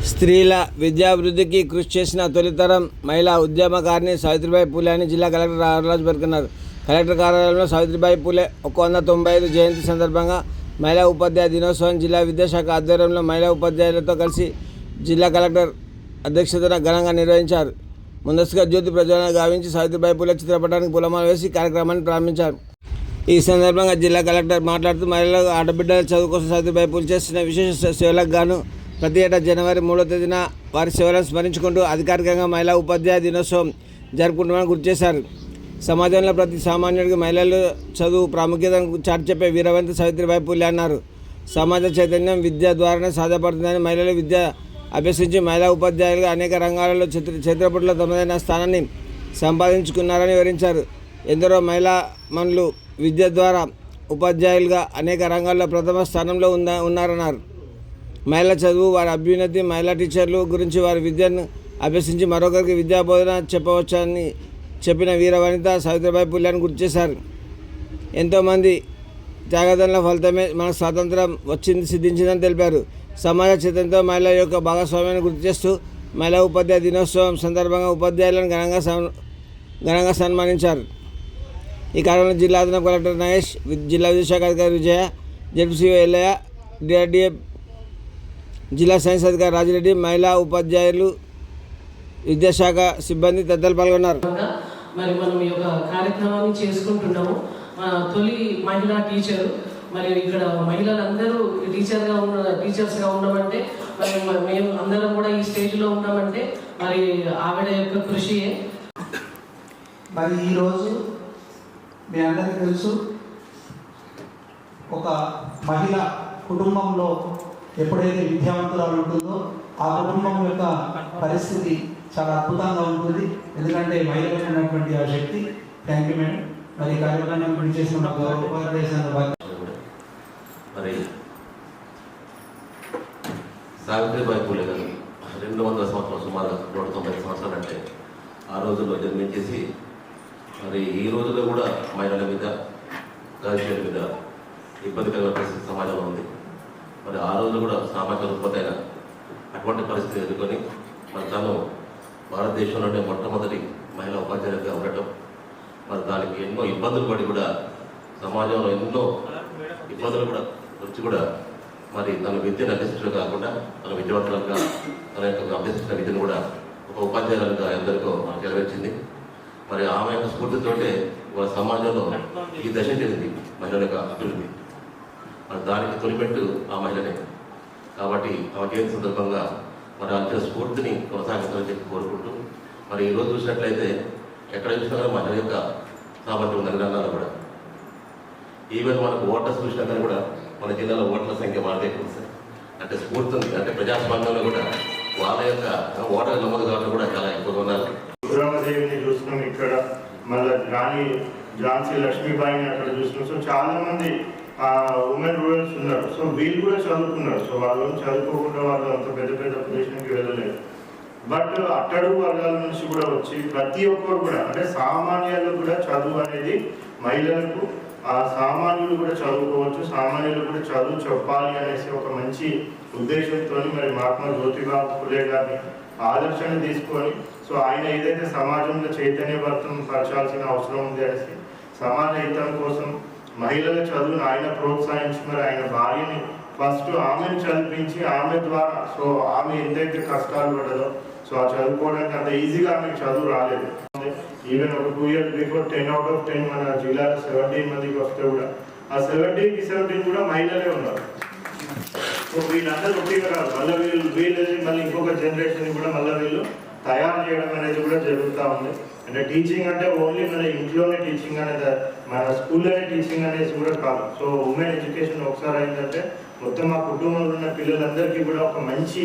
స్త్రీల విద్యాభివృద్ధికి కృషి చేసిన తొలితరం మహిళా ఉద్యమకారిణి సావిత్రిబాయి పూలే అని జిల్లా కలెక్టర్ రాజరాజు పేర్కొన్నారు. కలెక్టర్ కార్యాలయంలో సావిత్రిబాయి పూలే 195 జయంతి సందర్భంగా మహిళా ఉపాధ్యాయ దినోత్సవం జిల్లా విద్యాశాఖ ఆధ్వర్యంలో మహిళా ఉపాధ్యాయులతో కలిసి జిల్లా కలెక్టర్ అధ్యక్షతన ఘనంగా నిర్వహించారు. ముందస్తుగా జ్యోతి ప్రజ్వలన గావించి సావిత్రిబాయి పూలే చిత్రపటానికి పూలమాల వేసి కార్యక్రమాన్ని ప్రారంభించారు. ఈ సందర్భంగా జిల్లా కలెక్టర్ మాట్లాడుతూ మహిళలకు ఆడబిడ్డల చదువు కోసం సావిత్రిబాయి పూలే చేసిన విశేష సేవలకు గాను ప్రతి ఏటా జనవరి 3వ తేదీన వారి సేవలను స్మరించుకుంటూ అధికారికంగా మహిళా ఉపాధ్యాయ దినోత్సవం జరుపుకుంటామని గుర్తు చేశారు. సమాజంలో ప్రతి సామాన్యుడికి మహిళలు చదువు ప్రాముఖ్యతను చాటి చెప్పే వీరవంతి సావిత్రిబాయి పూలే అన్నారు. సమాజ చైతన్యం విద్య ద్వారానే సాధ్యపడుతుందని, మహిళలు విద్య అభ్యసించి మహిళా ఉపాధ్యాయులుగా అనేక రంగాలలో చరిత్రపట్లో తమదైన స్థానాన్ని సంపాదించుకున్నారని వివరించారు. ఎందరో మహిళా మనులు విద్య ద్వారా ఉపాధ్యాయులుగా అనేక రంగాల్లో ప్రథమ స్థానంలో ఉన్నారన్నారు. మహిళల చదువు, వారి అభ్యున్నతి, మహిళా టీచర్లు గురించి వారి విద్యను అభ్యసించి మరొకరికి విద్యా బోధన చెప్పవచ్చని చెప్పిన వీర వనిత సావిత్రిబాయి పూలే అని గుర్తు చేశారు. ఎంతోమంది త్యాగదనుల ఫలితమే మనకు స్వాతంత్రం సిద్ధించిందని తెలిపారు. సమాజ చైతన్యంతో మహిళల యొక్క భాగస్వామ్యాన్ని గుర్తు చేస్తూ మహిళా ఉపాధ్యాయ దినోత్సవం సందర్భంగా ఉపాధ్యాయులను ఘనంగా సన్మానించారు. ఈ కార్యక్రమంలో జిల్లా అదనపు కలెక్టర్ నగేష్, జిల్లా విద్యాశాఖ అధికారి విజయ, జెడ్పీసీఓ ఎల్లయ్య, డిఆర్డీఏ జిల్లా సైన్స్ అధికారి రాజిరెడ్డి, మహిళా ఉపాధ్యాయులు, విద్యాశాఖ సిబ్బంది తదితరులు పాల్గొన్నారు. మరి మనం ఈ యొక్క కార్యక్రమాన్ని చేసుకుంటున్నాము. తొలి మహిళా టీచరు, మరి ఇక్కడ మహిళలందరూ టీచర్స్గా ఉన్నామంటే, మరి మేము అందరం కూడా ఈ స్టేజ్లో ఉన్నామంటే మరి ఆవిడ యొక్క కృషియే. మరి ఈరోజు మీ అందరికీ తెలుసు, ఒక మహిళ కుటుంబంలో ఎప్పుడైతే విద్యావంతురాలు ఉంటుందో ఆ కుటుంబం యొక్క పరిస్థితి చాలా అద్భుతంగా ఉంటుంది. ఎందుకంటే మహిళలకు ఉన్నటువంటి ఆ శక్తి. Thank you madam. మరి కార్యక్రమం చేసిన మరి సావిత్రిబాయి పూలే గారు 200 సంవత్సరాలు, సుమారు 190 సంవత్సరాలు అంటే ఆ రోజుల్లో జన్మించేసి మరి ఈ రోజుల్లో కూడా మహిళల మీద, గర్భిణీల మీద ఇబ్బందికరమైన పరిస్థితి సమాజంలో ఉంది. మరి ఆ రోజు కూడా సామాజిక రుగ్మతైన అటువంటి పరిస్థితి ఎదుర్కొని మరి తను భారతదేశంలోనే మొట్టమొదటి మహిళా ఉపాధ్యాయులుగా ఉండటం, మరి దానికి ఎన్నో ఇబ్బందులు పడి కూడా సమాజంలో ఎన్నో ఇబ్బందులు కూడా వచ్చి కూడా మరి తన విద్యను అభ్యసించడం కాకుండా తన విద్యావంతులుగా తన యొక్క అభ్యసించిన విద్యను కూడా ఒక ఉపాధ్యాయులుగా ఎందరికో మనకు నెరవేర్చింది. మరి ఆమె యొక్క స్ఫూర్తితోటే వాళ్ళ సమాజంలో ఈ దశ జరిగింది మహిళల యొక్క అభివృద్ధి. మరి దానికి తొలిపెట్టు ఆ మహిళనే. కాబట్టి ఆమె జయంతి సందర్భంగా మరి అంత స్ఫూర్తిని కొనసాగించాలని చెప్పి కోరుకుంటూ, మరి ఈరోజు చూసినట్లయితే ఎక్కడ చూసినా కానీ మహిళ యొక్క సామర్థ్యం ఉందని అన్నారు కూడా. ఈవెన్ మనకు ఓటర్స్ చూసినా కానీ కూడా మన జిల్లాలో ఓటర్ల సంఖ్య వాళ్ళదే ఎక్కువ. అంటే స్ఫూర్తి ఉంది. అంటే ప్రజాస్వామ్యంలో కూడా వాళ్ళ యొక్క ఓటర్ నమోదు కావడం కూడా చాలా ఎక్కువగా ఉన్నారు. రుద్రమదేవిని చూస్తున్నాం, ఇక్కడ మళ్ళీ ఝాన్సీ లక్ష్మీబాయిని అక్కడ చూస్తున్నాం. సో చాలా మంది ఉమెన్ రూరల్స్ ఉన్నారు. సో వీళ్ళు కూడా చదువుకున్నారు. సో వాళ్ళు చదువుకోకుండా వాళ్ళు అంత పెద్ద పెద్ద పొజిషన్కి వెళ్ళలేదు. బట్ అట్టడుగు వర్గాల నుంచి కూడా వచ్చి ప్రతి ఒక్కరు కూడా, అంటే సామాన్యులు కూడా చదువు అనేది మహిళలకు, ఆ సామాన్యులు కూడా చదువుకోవచ్చు, సామాన్యులు కూడా చదువు చెప్పాలి అనేసి ఒక మంచి ఉద్దేశంతో మరి మహాత్మా జ్యోతిబా పూలే గారిని ఆదర్శాన్ని తీసుకొని, సో ఆయన ఏదైతే సమాజంలో చైతన్యవర్తం పరచాల్సిన అవసరం ఉంది అనేసి సమాజ హితం కోసం మహిళల చదువును ఆయన ప్రోత్సహించి మరి ఆయన భార్యని ఫస్ట్ ఆమెను చదివించి ఆమె ద్వారా, సో ఆమె ఎంతైతే కష్టాలు పడదో, సో ఆ చదువుకోవడానికి అంత ఈజీగా ఆమెకు చదువు రాలేదు. ఈవెన్ ఒక 2 years బిఫోర్ 10 out of 10 మన జిల్లాలో 17 మందికి వస్తే కూడా ఆ 17 కూడా మహిళలే ఉన్నారు. సో వీళ్ళందరూ ఒకేగా కాదు, మళ్ళీ వీళ్ళని మళ్ళీ ఇంకొక జనరేషన్ కూడా మళ్ళీ వీళ్ళు తయారు చేయడం అనేది కూడా జరుగుతూ ఉంది. అంటే టీచింగ్ అంటే ఓన్లీ మన ఇంట్లోనే టీచింగ్ అనేది, మన స్కూల్లోనే టీచింగ్ అనేసి కూడా కాదు. సో ఉమెన్ ఎడ్యుకేషన్ ఒకసారి అయిందంటే మొత్తం ఆ కుటుంబంలో ఉన్న పిల్లలందరికీ కూడా ఒక మంచి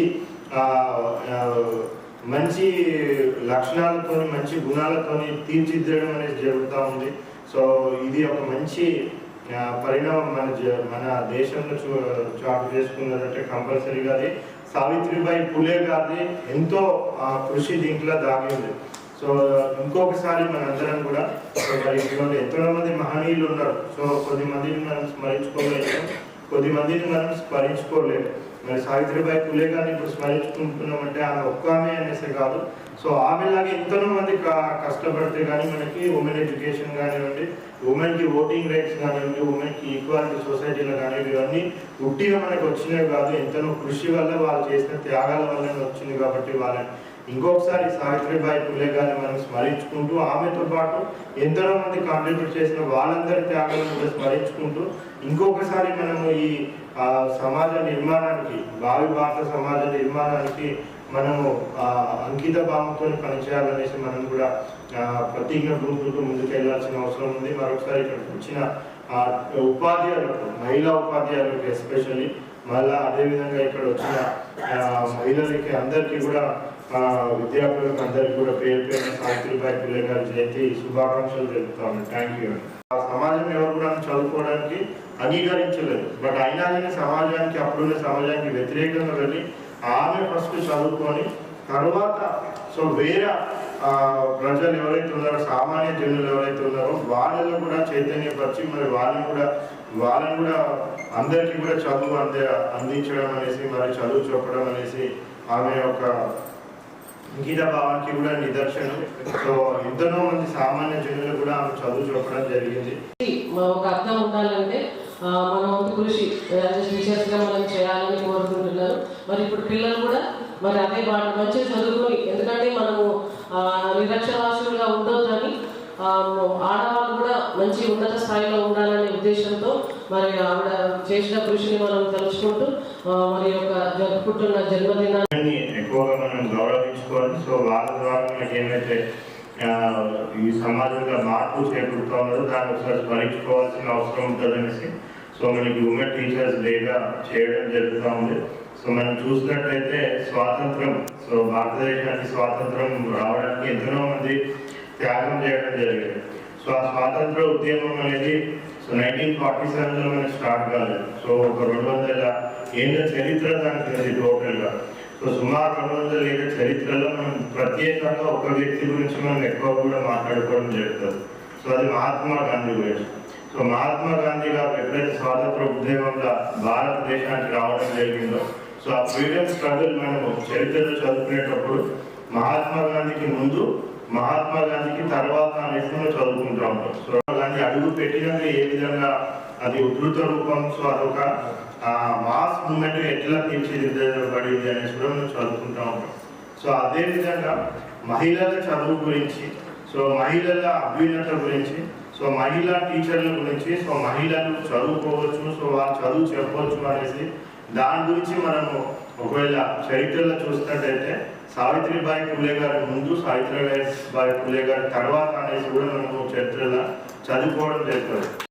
లక్షణాలతో, మంచి గుణాలతో తీర్చిదిద్దడం అనేది జరుగుతూ ఉంది. సో ఇది ఒక మంచి పరిణామం మన దేశంలో చాటు చేసుకున్నదంటే కంపల్సరీగా అది సావిత్రిబాయి పూలే గారిది ఎంతో కృషి దీంట్లో దాగి ఉంది. సో ఇంకొకసారి మనందరం కూడా ఇటువంటి ఎంతో మంది మహనీయులు ఉన్నారు. సో కొద్ది మందిని మనం స్మరించుకోలేము, కొద్ది మందిని మనం స్మరించుకోలేము. మరి సావిత్రిబాయి పులే గారిని ఇప్పుడు స్మరించుకుంటున్నామంటే ఆమె ఒక్క ఆమె అనేసి కాదు. సో ఆమెలాగే ఎంతో మంది కష్టపడితే కానీ మనకి ఉమెన్ ఎడ్యుకేషన్ కానివ్వండి, ఉమెన్కి ఓటింగ్ రైట్స్ కానివ్వండి, ఉమెన్కి ఈక్వాలిటీ సొసైటీలో కానివ్వండి, ఇవన్నీ ఉట్టిగా మనకు వచ్చినవి కాదు. ఎంతనో కృషి వల్ల వాళ్ళు చేసిన త్యాగాల వల్లనే వచ్చింది. కాబట్టి వాళ్ళని ఇంకొకసారి సావిత్రిబాయి పులే గారిని మనం స్మరించుకుంటూ, ఆమెతో పాటు ఎంతనో మంది కాంట్రిబ్యూట్ చేసిన వాళ్ళందరి త్యాగాలను కూడా స్మరించుకుంటూ, ఇంకొకసారి మనము ఈ సమాజ నిర్మాణానికి, భావి భారత సమాజ నిర్మాణానికి మనము అంకిత భావంతో పనిచేయాలనేసి మనం కూడా ప్రతిజ్ఞ గ్రూపులతో ముందుకు వెళ్ళాల్సిన అవసరం ఉంది. మరొకసారి ఇక్కడికి వచ్చిన ఉపాధ్యాయులకు, మహిళా ఉపాధ్యాయులకు ఎస్పెషల్లీ, మళ్ళీ అదేవిధంగా ఇక్కడ వచ్చిన మహిళలకి అందరికీ కూడా, విద్యార్థులకు అందరికీ కూడా పేరు పేరున సావిత్రిబాయి పులే గారి జయంతి శుభాకాంక్షలు తెలుపుతాను. Thank you. ఆ సమాజం ఎవరు కూడా చదువుకోవడానికి అంగీకరించలేదు. బట్ అయినా కానీ సమాజానికి, అప్పుడున్న సమాజానికి వ్యతిరేకంగా వెళ్ళి ఆమె ఫస్ట్ చదువుకొని తర్వాత సో వేరే ప్రజలు ఎవరైతే ఉన్నారో, సామాన్య జనులు ఎవరైతే ఉన్నారో వాళ్ళలో కూడా చైతన్యపరిచి మరి వాళ్ళని కూడా అందరికీ కూడా చదువు అందించడం అనేసి, మరి చదువు చెప్పడం అనేసి ఆమె యొక్క అంకిత భావానికి కూడా నిదర్శనం. సో ఎంతనో మంది సామాన్య జనులు కూడా ఆమె చదువు చెప్పడం జరిగింది. ఒక అర్థం ఉండాలంటే మన వంతు కృషి టీచర్స్గా మనం చేయాలని కోరుకుంటున్నారు. మరి ఇప్పుడు పిల్లలు కూడా మరి అదే వాళ్ళు మంచిగా చదువుకొని, ఎందుకంటే మనము నిరక్షరాస్యులుగా ఉండొద్దని, ఆడవాళ్ళు కూడా మంచి ఉన్నత స్థాయిలో ఉండాలనే ఉద్దేశంతో మరి ఆవిడ చేసిన కృషిని మనం తలుచుకుంటూ మరి యొక్క జరుపుకుంటున్న జన్మదినాన్ని ఎక్కువగా మనం గౌరవించుకోవాలి. సో వాళ్ళ ద్వారా మనకి ఏమైతే ఈ సమాజంలో మార్పు చేకూరుతా ఉన్నదో దాన్ని ఒకసారి స్మరించుకోవాల్సిన అవసరం ఉంటుంది అనేసి సో మనకి ఉమెన్ టీచర్స్ డేగా చేయడం జరుగుతూ ఉంది. సో మనం చూసినట్లయితే స్వాతంత్రం, సో భారతదేశానికి స్వాతంత్రం రావడానికి ఎంతనో మంది త్యాగం చేయడం జరిగింది. సో ఆ స్వాతంత్ర ఉద్యమం అనేది సో 1947లో మనకి స్టార్ట్ కాలేదు. సో ఒక 200 ఏళ్ళ చరిత్ర దానికి ఉంది టోటల్గా. సో సుమారు 200 ఏళ్ళ చరిత్రలో మనం ప్రత్యేకంగా ఒక వ్యక్తి గురించి మనం ఎక్కువ కూడా మాట్లాడుకోవడం జరుగుతుంది. సో అది మహాత్మా గాంధీ గురించి. సో మహాత్మా గాంధీ గారు ఎప్పుడైతే స్వాతంత్ర ఉద్యమంలో భారతదేశానికి రావడం జరిగిందో, సో ఆ ఫ్రీడమ్ స్ట్రగుల్ మనము చరిత్రలో చదువుకునేటప్పుడు మహాత్మా గాంధీకి ముందు, మహాత్మా గాంధీకి తర్వాత అనేసి మనం చదువుకుంటూ ఉంటాం. సో గాంధీ అడుగు పెట్టినాక ఏ విధంగా అది ఉధృత రూపం, సో అదొక మాస్ మూమెంట్ ఎట్లా తీర్చిదిద్దబడింది అనేసి కూడా మనం చదువుకుంటూ ఉంటాం. సో అదేవిధంగా మహిళల చదువు గురించి, సో మహిళల అభ్యున్నత గురించి, సో మహిళా టీచర్ల గురించి, సో మహిళలు చదువుకోవచ్చు, సో వాళ్ళు చదువు చెప్పవచ్చు అనేసి దాని గురించి మనము ఒకవేళ చరిత్రలో చూసినట్టయితే సావిత్రిబాయి పులే గారి ముందు, సావిత్రిబాయి పులే గారి తర్వాత అనేసి కూడా మనము చరిత్రలో చదువుకోవడం జరుగుతుంది.